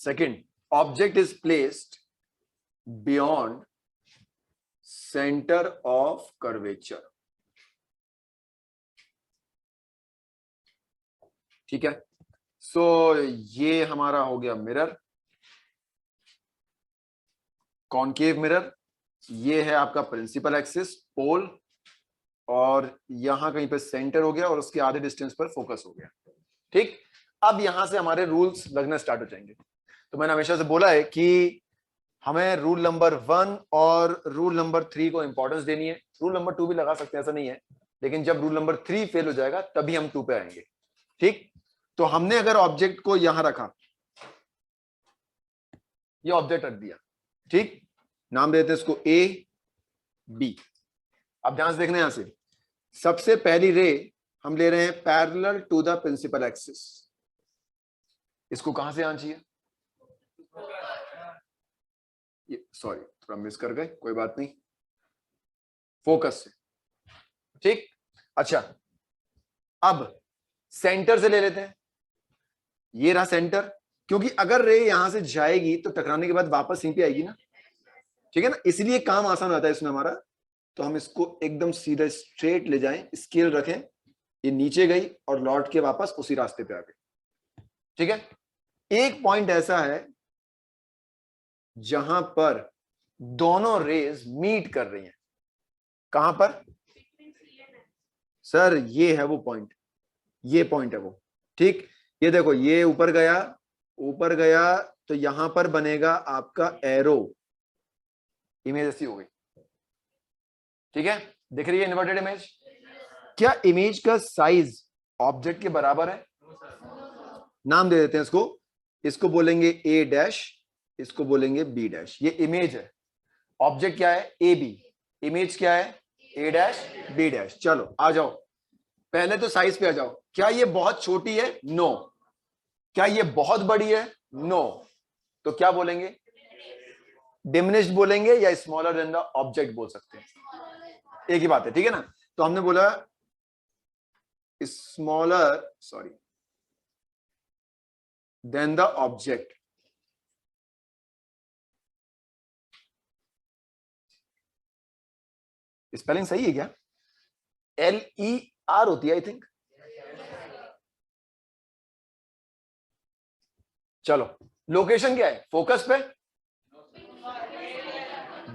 Second, object is placed beyond centre of curvature. ठीक है, सो ये हमारा हो गया मिरर, कॉनकेव मिरर। ये है आपका प्रिंसिपल एक्सिस पोल, और यहां कहीं पे सेंटर हो गया और उसके आधे डिस्टेंस पर फोकस हो गया। ठीक, अब यहां से हमारे रूल्स लगना स्टार्ट हो जाएंगे। तो मैंने हमेशा से बोला है कि हमें रूल नंबर 1 और रूल नंबर 3 को इंपॉर्टेंस देनी है। रूल नंबर 2 भी लगा सकते हैं, ऐसा नहीं है, लेकिन जब रूल नंबर 3 फेल हो जाएगा तभी हम 2 पे आएंगे। ठीक, तो हमने अगर ऑब्जेक्ट को यहां रखा, ये ऑब्जेक्ट रख दिया, ठीक, नाम देते हैं इसको ए बी। अब ध्यान से देखना, यहां से सबसे पहली रे हम ले रहे हैं parallel to the principal axis. इसको कहां से आना चाहिए, सॉरी थोड़ा मिस कर गए, कोई बात नहीं, फोकस से। ठीक, अच्छा अब सेंटर से ले लेते हैं, ये रहा सेंटर, क्योंकि अगर रे यहां से जाएगी तो टकराने के बाद वापस यहीं पे आएगी ना, ठीक है ना, इसलिए काम आसान होता है इसमें हमारा। तो हम इसको एकदम सीधा स्ट्रेट ले जाएं, स्केल रखें, ये नीचे गई और लौट के वापस उसी रास्ते पे आ गई। ठीक है, एक पॉइंट ऐसा है जहां पर दोनों रेज मीट कर रही हैं। कहां पर सर, ये है वो पॉइंट, ये पॉइंट है वो। ठीक, ये देखो, ये ऊपर गया, ऊपर गया, तो यहां पर बनेगा आपका एरो, इमेज ऐसी हो गई। ठीक है, दिख रही है इन्वर्टेड इमेज? क्या इमेज का साइज ऑब्जेक्ट के बराबर है? नाम दे देते हैं इसको, इसको बोलेंगे ए डैश, इसको बोलेंगे बी डैश। ये इमेज है, ऑब्जेक्ट क्या है ए बी, इमेज क्या है ए डैश बी डैश। चलो आ जाओ, पहले तो साइज पे आ जाओ। क्या ये बहुत छोटी है? नो। क्या ये बहुत बड़ी है? नो। तो क्या बोलेंगे, डिमिनिश्ड बोलेंगे या स्मॉलर देन द ऑब्जेक्ट बोल सकते हैं, एक ही बात है। ठीक है ना, तो हमने बोला smaller, sorry, then the object. Spelling सही है क्या? LER होती है आई थिंक। चलो, लोकेशन क्या है फोकस पे?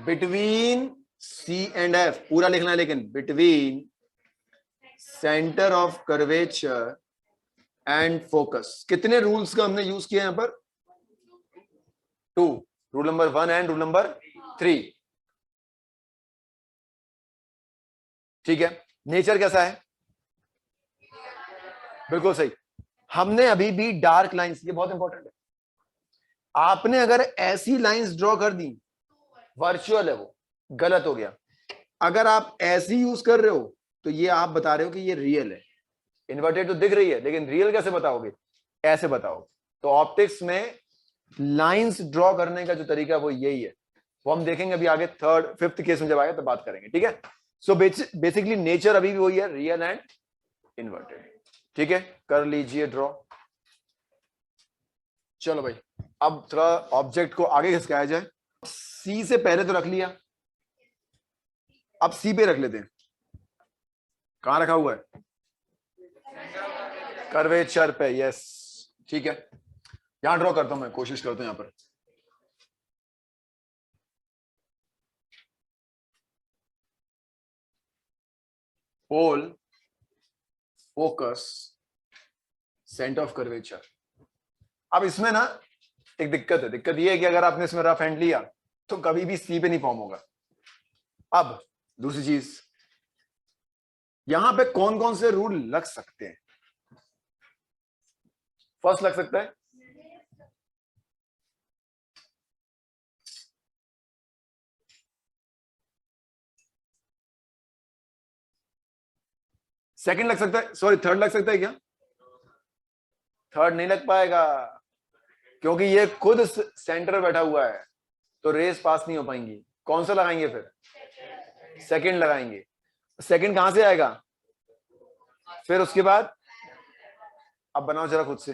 बिटवीन C एंड F, पूरा लिखना है, लेकिन between centre of curvature and focus. कितने रूल्स का हमने यूज किया यहां पर? 2, rule number 1 and rule number 3। ठीक है, नेचर कैसा है? बिल्कुल सही। हमने अभी भी डार्क लाइंस, ये बहुत इंपॉर्टेंट है, आपने अगर ऐसी लाइंस ड्रॉ कर दी, वर्चुअल है वो, गलत हो गया। अगर आप ऐसी यूज कर रहे हो तो ये आप बता रहे हो कि ये रियल है। इन्वर्टेड तो दिख रही है, लेकिन रियल कैसे बताओगे? ऐसे बताओ। तो ऑप्टिक्स में लाइंस ड्रॉ करने का जो तरीका है वो यही है, वो हम देखेंगे अभी आगे, 3rd 5th केस में जब आएगा तो बात करेंगे। ठीक है, सो बेसिकली नेचर अभी भी वही है, रियल एंड इन्वर्टेड। ठीक है, कर लीजिए ड्रॉ। चलो भाई, अब थोड़ा ऑब्जेक्ट को आगे खिसकाया जाए। सी से पहले तो रख लिया, अब सी पे रख लेते हैं। कहां रखा हुआ है? कर्वेचर पे, यस। ठीक है, यहां ड्रॉ करता हूं मैं, कोशिश करता हूं यहां पर। पोल, फोकस, सेंटर ऑफ कर्वेचर। अब इसमें ना एक दिक्कत है, दिक्कत ये है कि अगर आपने इसमें रफ हैंड लिया तो कभी भी सी पे नहीं फॉर्म होगा। अब दूसरी चीज, यहां पे कौन कौन से रूल लग सकते हैं? फर्स्ट लग सकता है सेकंड लग सकता है, सॉरी थर्ड लग सकता है क्या? थर्ड नहीं लग पाएगा, क्योंकि ये खुद सेंटर बैठा हुआ है, तो रेस पास नहीं हो पाएंगी। कौन सा लगाएंगे फिर? सेकंड लगाएंगे। सेकंड कहां से आएगा? फिर उसके बाद अब बनाओ जरा खुद से,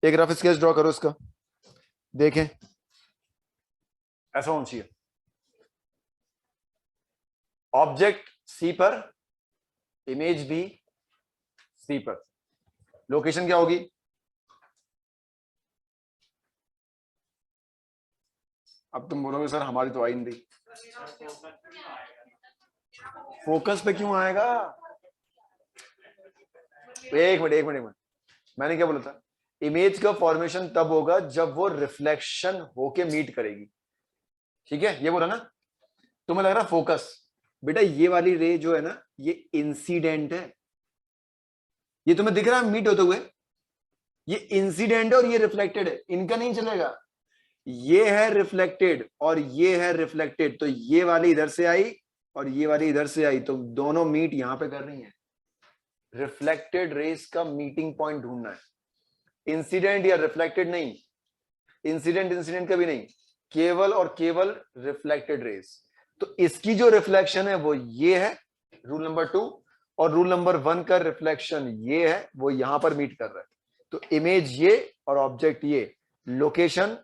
एक रफ स्केच ड्रॉ करो इसका, देखें ऐसा होना चाहिए। ऑब्जेक्ट सी पर, इमेज भी सी पर, लोकेशन क्या होगी? अब तुम बोलोगे सर हमारी तो आई नहीं रही। फोकस पे क्यों आएगा? एक मिनट एक मिनट एक मिनट, मैंने क्या बोला था? इमेज का फॉर्मेशन तब होगा जब वो रिफ्लेक्शन होके मीट करेगी, ठीक है, ये बोला ना। तुम्हें लग रहा फोकस, बेटा ये वाली रे जो है ना ये इंसिडेंट है, ये तुम्हें दिख रहा है मीट होते हुए, ये इंसिडेंट है और ये रिफ्लेक्टेड है, इनका नहीं चलेगा। ये है रिफ्लेक्टेड और ये है रिफ्लेक्टेड, तो ये वाली इधर से आई और ये वाली इधर से आई, तो दोनों मीट यहां पे कर रही हैं। रिफ्लेक्टेड रेस का मीटिंग पॉइंट ढूंढना है, इंसिडेंट या रिफ्लेक्टेड नहीं, इंसिडेंट इंसिडेंट का भी नहीं, केवल और केवल रिफ्लेक्टेड रेस। तो इसकी जो रिफ्लेक्शन है वो ये है, रूल नंबर 2, और रूल नंबर 1 का रिफ्लेक्शन ये है, वो यहां पर मीट कर रहा है। तो इमेज ये और ऑब्जेक्ट ये, लोकेशन,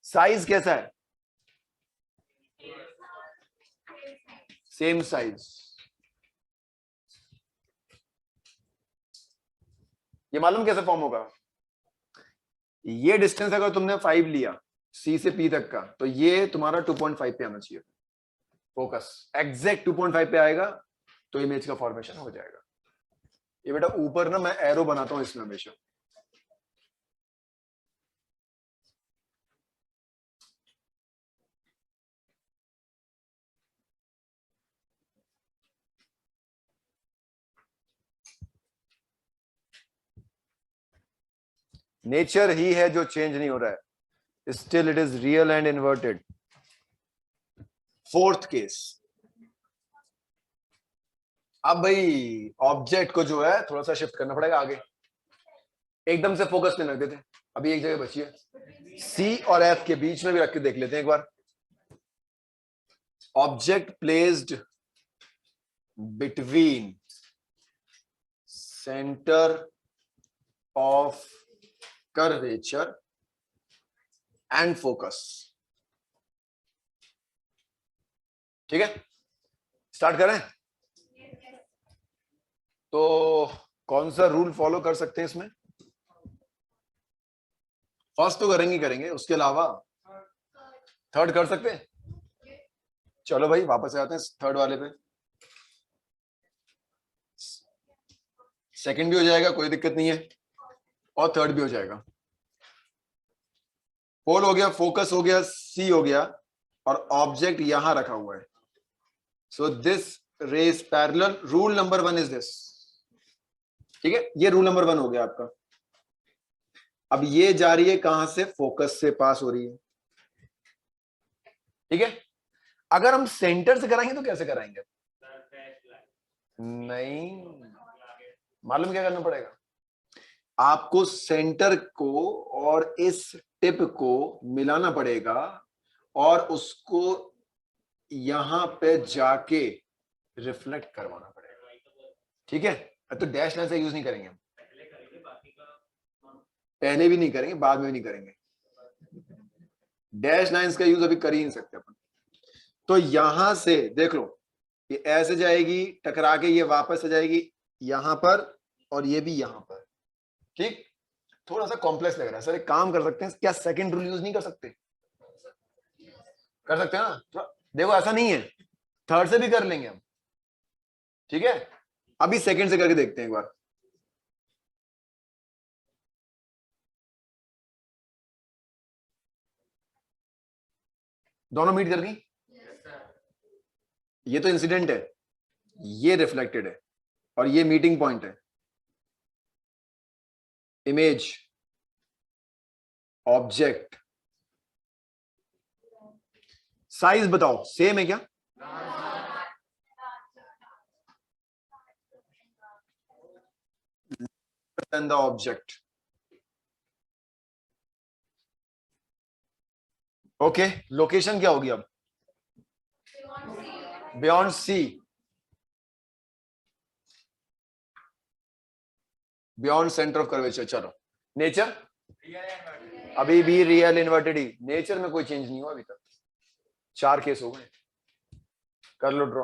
साइज कैसा है? Same size. ये मालूम कैसे फॉर्म होगा? ये डिस्टेंस अगर तुमने 5 लिया सी से पी तक का, तो ये तुम्हारा 2.5 पे आना चाहिए फोकस, एग्जैक्ट 2.5 पे आएगा तो इमेज का फॉर्मेशन हो जाएगा। ये बेटा ऊपर ना मैं एरो बनाता हूं इसमें हमेशा, नेचर ही है जो चेंज नहीं हो रहा है, still it is real and inverted. Fourth case, अब भाई ऑब्जेक्ट को जो है थोड़ा सा शिफ्ट करना पड़ेगा आगे, एकदम से फोकस पे रख देते हैं, अभी एक जगह बची है, सी और एफ के बीच में भी रख के देख लेते हैं एक बार। Object placed between centre of curvature and focus, ठीक है, स्टार्ट करें। तो कौन सा रूल फॉलो कर सकते हैं इसमें? फर्स्ट तो करेंगे करेंगे, उसके अलावा थर्ड कर सकते हैं? चलो भाई वापस आते हैं थर्ड वाले पे, सेकंड भी हो जाएगा कोई दिक्कत नहीं है, और थर्ड भी हो जाएगा। पोल हो गया, फोकस हो गया, सी हो गया, और ऑब्जेक्ट यहां रखा हुआ है। So this rays parallel, rule number 1 is this, ठीक है, ये रूल नंबर 1 हो गया आपका। अब ये जा रही है कहां से? फोकस से पास हो रही है, ठीक है। अगर हम सेंटर से कराएंगे तो कैसे कराएंगे? नहीं, मालूम क्या करना पड़ेगा आपको? सेंटर को और इस टिप को मिलाना पड़ेगा और उसको यहां पे जाके रिफ्लेक्ट करवाना पड़ेगा, ठीक है। तो डैश लाइन से यूज नहीं करेंगे हम, पहले भी नहीं करेंगे, बाद में भी नहीं करेंगे, डैश लाइंस का यूज अभी कर ही नहीं सकते अपन। तो यहां से देख लो, ये ऐसे जाएगी टकरा के, ये वापस आ जाएगी यहां पर, और ये भी यहां पर, ठीक। थोड़ा सा कॉम्प्लेक्स लग रहा है सर, एक काम कर सकते हैं क्या, सेकंड रूल यूज नहीं कर सकते? कर सकते हैं ना, देखो ऐसा नहीं है, थर्ड से भी कर लेंगे हम, ठीक है। अभी सेकंड से करके देखते हैं एक बार। दोनों मीट कर गई, ये तो इंसिडेंट है, ये रिफ्लेक्टेड है, और ये मीटिंग पॉइंट है। इमेज, ऑब्जेक्ट, साइज बताओ सेम है क्या? than the object, okay. Location क्या होगी अब? Beyond C, beyond centre of curvature. चलो नेचर अभी भी रियल इन्वर्टेड ही, नेचर में कोई चेंज नहीं हुआ अभी तक। 4 केस हो गए, कर लो ड्रॉ।